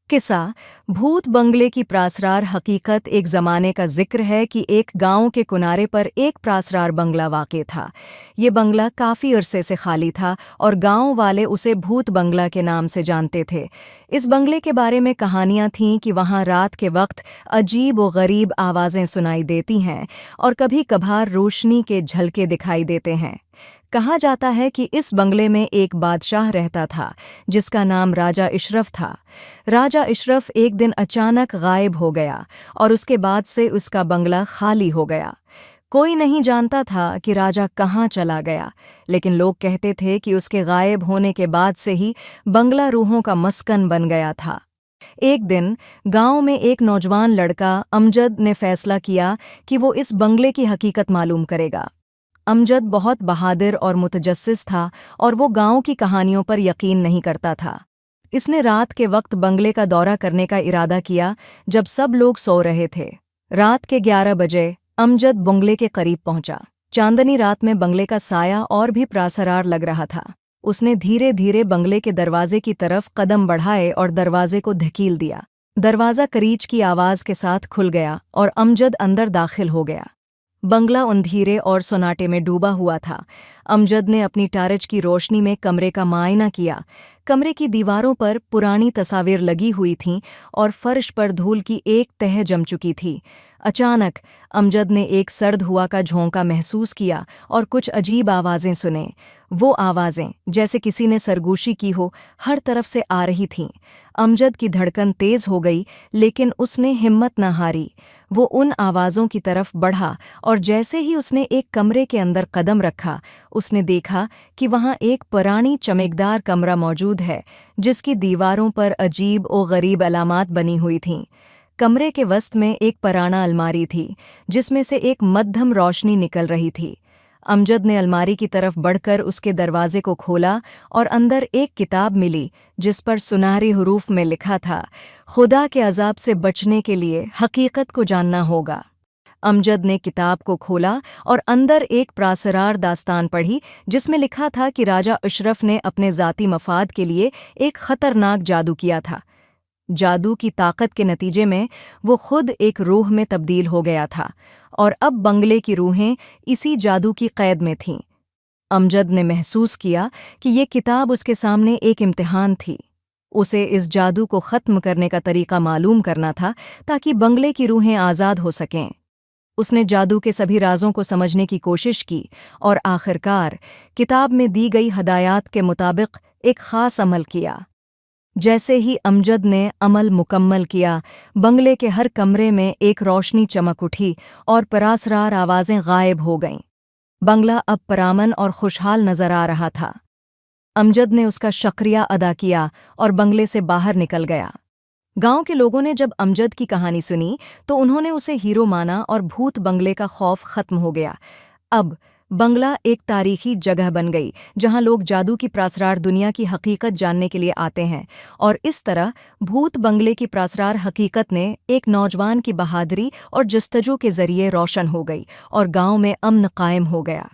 किस्सा भूत बंगले की प्रासरार हकीकत। एक ज़माने का जिक्र है कि एक गांव के किनारे पर एक प्रासरार बंगला वाक़ था। ये बंगला काफ़ी अरसे से खाली था और गांव वाले उसे भूत बंगला के नाम से जानते थे। इस बंगले के बारे में कहानियां थीं कि वहां रात के वक्त अजीब व गरीब आवाज़ें सुनाई देती हैं और कभी कभार रोशनी के झलके दिखाई देते हैं। कहा जाता है कि इस बंगले में एक बादशाह रहता था जिसका नाम राजा इशरफ था। राजा इशरफ एक दिन अचानक गायब हो गया और उसके बाद से उसका बंगला खाली हो गया। कोई नहीं जानता था कि राजा कहाँ चला गया, लेकिन लोग कहते थे कि उसके गायब होने के बाद से ही बंगला रूहों का मस्कन बन गया था। एक दिन गांव में एक नौजवान लड़का अमजद ने फैसला किया कि वो इस बंगले की हकीकत मालूम करेगा। अमजद बहुत बहादुर और मुतजस्सिस था और वो गांव की कहानियों पर यकीन नहीं करता था। इसने रात के वक्त बंगले का दौरा करने का इरादा किया जब सब लोग सो रहे थे। रात के 11 बजे अमजद बंगले के करीब पहुंचा। चांदनी रात में बंगले का साया और भी प्रासरार लग रहा था। उसने धीरे धीरे बंगले के दरवाजे की तरफ कदम बढ़ाए और दरवाजे को धकील दिया। दरवाज़ा करीच की आवाज़ के साथ खुल गया और अमजद अंदर दाखिल हो गया। बंगला अंधेरे और सन्नाटे में डूबा हुआ था। अमजद ने अपनी टार्च की रोशनी में कमरे का मुआयना किया। कमरे की दीवारों पर पुरानी तस्वीरें लगी हुई थीं और फर्श पर धूल की एक तह जम चुकी थी। अचानक अमजद ने एक सर्द हवा का झोंका महसूस किया और कुछ अजीब आवाज़ें सुने। वो आवाज़ें जैसे किसी ने सरगोशी की हो, हर तरफ से आ रही थीं। अमजद की धड़कन तेज़ हो गई, लेकिन उसने हिम्मत न हारी। वो उन आवाज़ों की तरफ बढ़ा और जैसे ही उसने एक कमरे के अंदर कदम रखा, उसने देखा कि वहाँ एक पुरानी चमकदार कमरा मौजूद है जिसकी दीवारों पर अजीब और गरीब अलामात बनी हुई थीं। कमरे के वस्त में एक पुराना अलमारी थी जिसमें से एक मध्यम रोशनी निकल रही थी। अमजद ने अलमारी की तरफ बढ़कर उसके दरवाजे को खोला और अंदर एक किताब मिली जिस पर सुनहरी हुरूफ में लिखा था, खुदा के अजाब से बचने के लिए हकीकत को जानना होगा। अमजद ने किताब को खोला और अंदर एक प्रासरार दास्तान पढ़ी जिसमें लिखा था कि राजा अशरफ ने अपने ज़ाती मफाद के लिए एक ख़तरनाक जादू किया था। जादू की ताकत के नतीजे में वो खुद एक रूह में तब्दील हो गया था और अब बंगले की रूहें इसी जादू की कैद में थीं। अमजद ने महसूस किया कि ये किताब उसके सामने एक इम्तिहान थी। उसे इस जादू को ख़त्म करने का तरीका मालूम करना था ताकि बंगले की रूहें आज़ाद हो सकें। उसने जादू के सभी राजों को समझने की कोशिश की और आखिरकार किताब में दी गई हदायत के मुताबिक एक ख़ास अमल किया। जैसे ही अमजद ने अमल मुकम्मल किया, बंगले के हर कमरे में एक रोशनी चमक उठी और परासरार आवाज़ें गायब हो गईं। बंगला अब परामन और खुशहाल नजर आ रहा था। अमजद ने उसका शुक्रिया अदा किया और बंगले से बाहर निकल गया। गांव के लोगों ने जब अमजद की कहानी सुनी तो उन्होंने उसे हीरो माना और भूत बंगले का खौफ खत्म हो गया। अब बंगला एक तारीखी जगह बन गई जहां लोग जादू की प्रासरार दुनिया की हकीकत जानने के लिए आते हैं, और इस तरह भूत बंगले की प्रासरार हकीकत ने एक नौजवान की बहादुरी और जस्तजू के जरिए रोशन हो गई और गांव में अमन कायम हो गया।